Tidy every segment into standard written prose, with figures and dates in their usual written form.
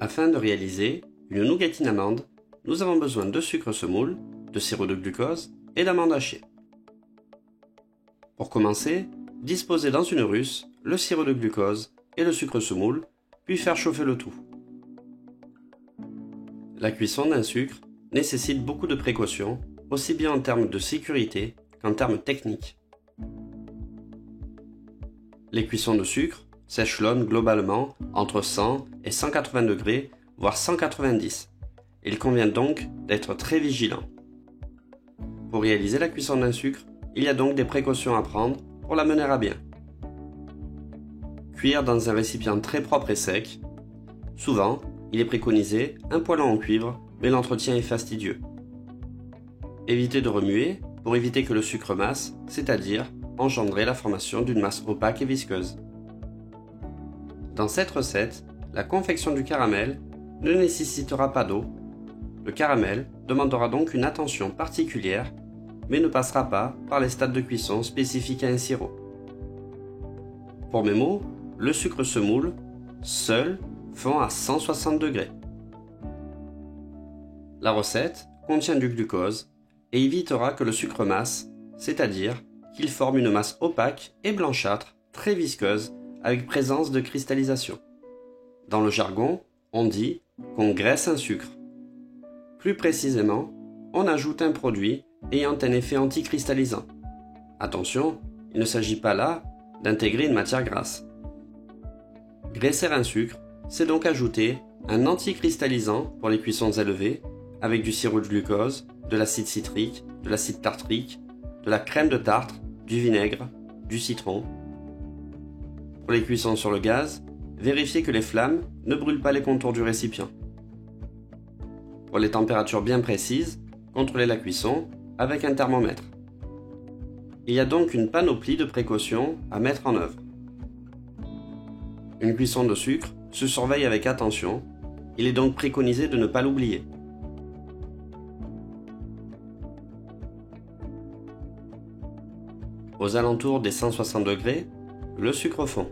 Afin de réaliser une nougatine amande, nous avons besoin de sucre semoule, de sirop de glucose et d'amandes hachées. Pour commencer, disposez dans une russe le sirop de glucose et le sucre semoule, puis faire chauffer le tout. La cuisson d'un sucre nécessite beaucoup de précautions, aussi bien en termes de sécurité qu'en termes techniques. Les cuissons de sucre s'échelonnent globalement entre 100 et 180 degrés, voire 190. Il convient donc d'être très vigilant. Pour réaliser la cuisson d'un sucre, il y a donc des précautions à prendre pour la mener à bien. Cuire dans un récipient très propre et sec. Souvent, il est préconisé un poêlon en cuivre, mais l'entretien est fastidieux. Évitez de remuer pour éviter que le sucre masse, c'est-à-dire engendrer la formation d'une masse opaque et visqueuse. Dans cette recette, la confection du caramel ne nécessitera pas d'eau. Le caramel demandera donc une attention particulière, mais ne passera pas par les stades de cuisson spécifiques à un sirop. Pour mes mots, le sucre semoule, seul, fond à 160 degrés. La recette contient du glucose et évitera que le sucre masse, c'est-à-dire qu'il forme une masse opaque et blanchâtre, très visqueuse, avec présence de cristallisation. Dans le jargon, on dit qu'on graisse un sucre. Plus précisément, on ajoute un produit ayant un effet anticristallisant. Attention, il ne s'agit pas là d'intégrer une matière grasse. Graisser un sucre, c'est donc ajouter un anticristallisant pour les cuissons élevées, avec du sirop de glucose, de l'acide citrique, de l'acide tartrique, de la crème de tartre, du vinaigre, du citron. Pour les cuissons sur le gaz, vérifiez que les flammes ne brûlent pas les contours du récipient. Pour les températures bien précises, contrôlez la cuisson avec un thermomètre. Il y a donc une panoplie de précautions à mettre en œuvre. Une cuisson de sucre se surveille avec attention, il est donc préconisé de ne pas l'oublier. Aux alentours des 160 degrés, le sucre fond.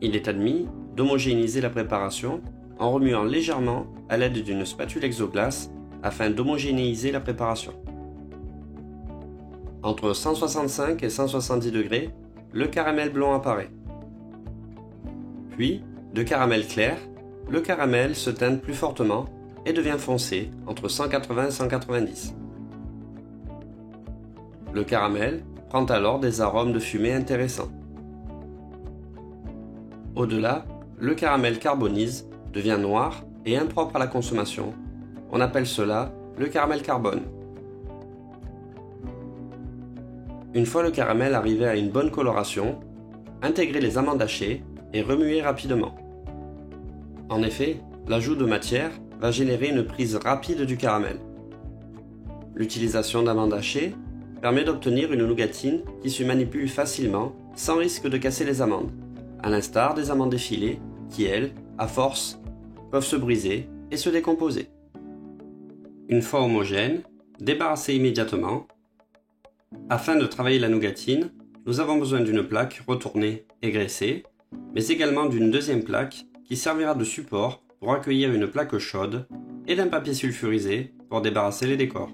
Il est admis d'homogénéiser la préparation en remuant légèrement à l'aide d'une spatule exoglace afin d'homogénéiser la préparation. Entre 165 et 170 degrés, le caramel blanc apparaît. Puis, de caramel clair, le caramel se teinte plus fortement et devient foncé entre 180 et 190. Le caramel prend alors des arômes de fumée intéressants. Au-delà, le caramel carbonise, devient noir et impropre à la consommation. On appelle cela le caramel carbone. Une fois le caramel arrivé à une bonne coloration, intégrez les amandes hachées et remuez rapidement. En effet, l'ajout de matière va générer une prise rapide du caramel. L'utilisation d'amandes hachées permet d'obtenir une nougatine qui se manipule facilement sans risque de casser les amandes, à l'instar des amandes effilées qui, elles, à force, peuvent se briser et se décomposer. Une fois homogène, débarrassez immédiatement. Afin de travailler la nougatine, nous avons besoin d'une plaque retournée et graissée, mais également d'une deuxième plaque qui servira de support pour accueillir une plaque chaude et d'un papier sulfurisé pour débarrasser les décors.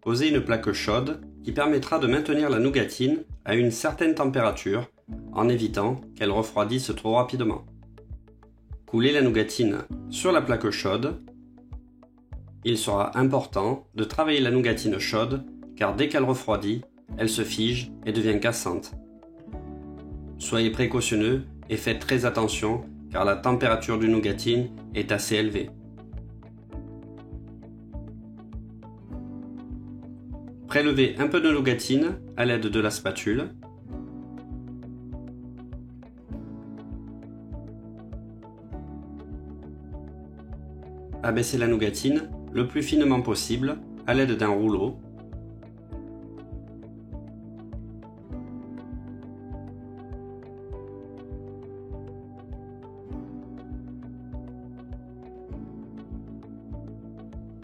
Posez une plaque chaude qui permettra de maintenir la nougatine à une certaine température en évitant qu'elle refroidisse trop rapidement. Coulez la nougatine sur la plaque chaude. Il sera important de travailler la nougatine chaude car dès qu'elle refroidit, elle se fige et devient cassante. Soyez précautionneux et faites très attention car la température du nougatine est assez élevée. Prélevez un peu de nougatine à l'aide de la spatule. Abaissez la nougatine le plus finement possible à l'aide d'un rouleau.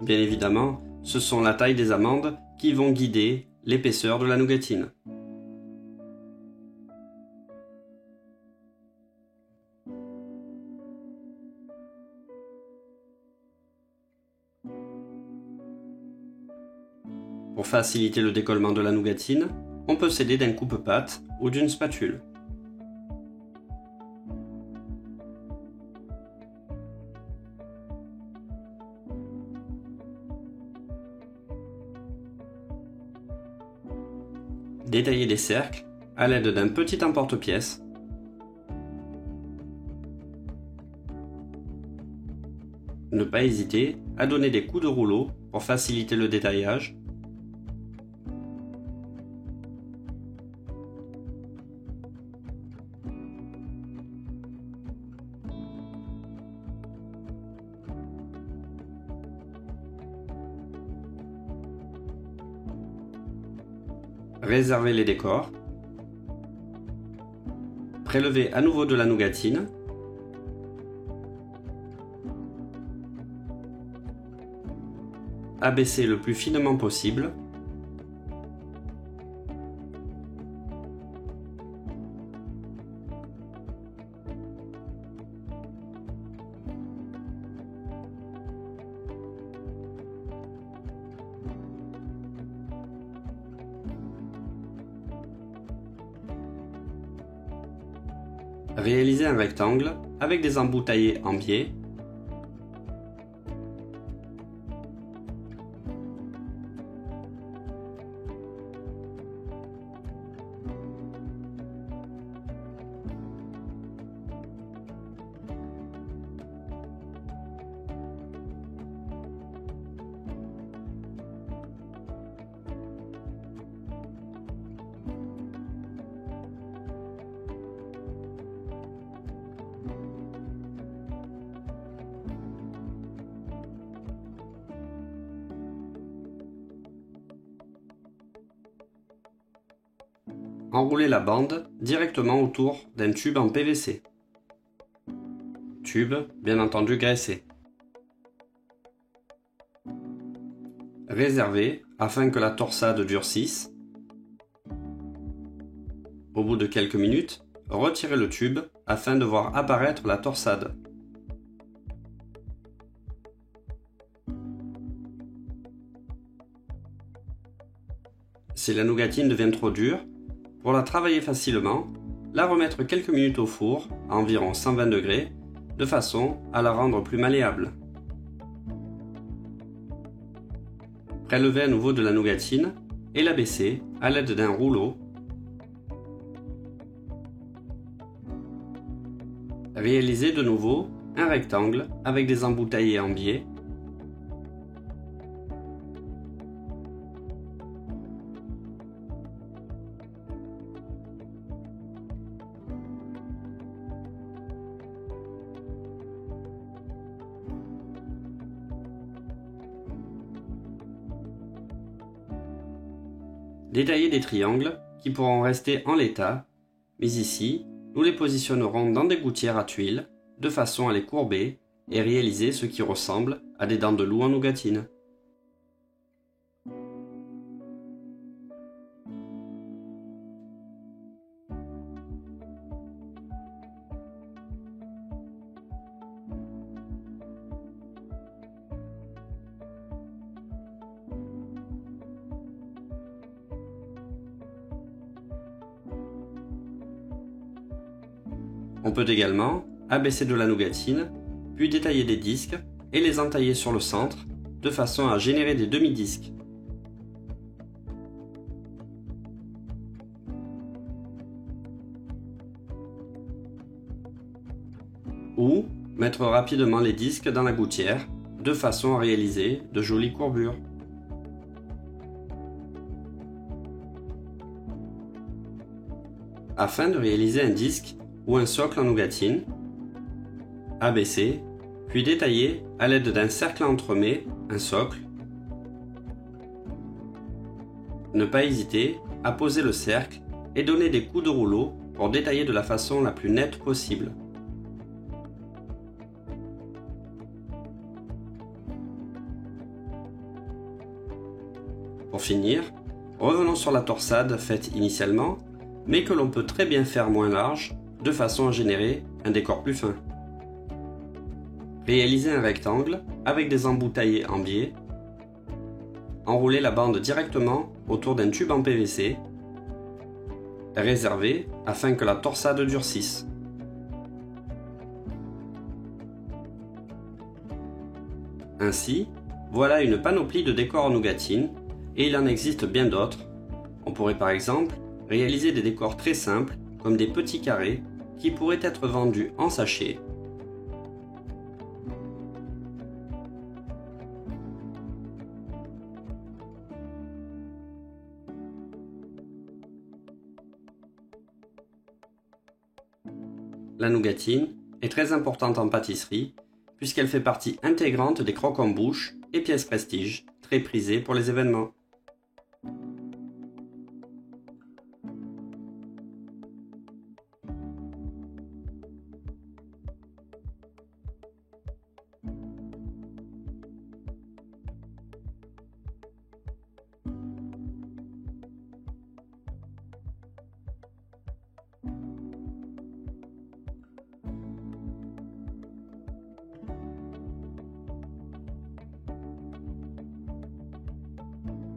Bien évidemment, ce sont la taille des amandes qui vont guider l'épaisseur de la nougatine. Pour faciliter le décollement de la nougatine, on peut s'aider d'un coupe-pâte ou d'une spatule. Détaillez des cercles à l'aide d'un petit emporte-pièce. Ne pas hésiter à donner des coups de rouleau pour faciliter le détaillage. Réservez les décors. Prélevez à nouveau de la nougatine. Abaissez le plus finement possible. Réalisez un rectangle avec des embouts taillés en biais. Enroulez la bande directement autour d'un tube en PVC. Tube, bien entendu, graissé. Réservez afin que la torsade durcisse. Au bout de quelques minutes, retirez le tube afin de voir apparaître la torsade. Si la nougatine devient trop dure, pour la travailler facilement, la remettre quelques minutes au four à environ 120 degrés de façon à la rendre plus malléable. Prélevez à nouveau de la nougatine et l'abaissez à l'aide d'un rouleau. Réalisez de nouveau un rectangle avec des embouts taillés en biais. Détaillez des triangles qui pourront rester en l'état, mais ici, nous les positionnerons dans des gouttières à tuiles de façon à les courber et réaliser ce qui ressemble à des dents de loup en nougatine. On peut également abaisser de la nougatine, puis détailler des disques et les entailler sur le centre, de façon à générer des demi-disques. Ou mettre rapidement les disques dans la gouttière, de façon à réaliser de jolies courbures. Afin de réaliser un disque ou un socle en nougatine, abaisser, puis détailler à l'aide d'un cercle entremets un socle. Ne pas hésiter à poser le cercle et donner des coups de rouleau pour détailler de la façon la plus nette possible. Pour finir, revenons sur la torsade faite initialement, mais que l'on peut très bien faire moins large, de façon à générer un décor plus fin. Réalisez un rectangle avec des embouts taillés en biais. enroulez la bande directement autour d'un tube en PVC, réservé afin que la torsade durcisse. Ainsi, voilà une panoplie de décors en nougatine, et il en existe bien d'autres. On pourrait par exemple réaliser des décors très simples, comme des petits carrés, qui pourraient être vendus en sachet. La nougatine est très importante en pâtisserie, puisqu'elle fait partie intégrante des croques en bouche et pièces prestige, très prisées pour les événements.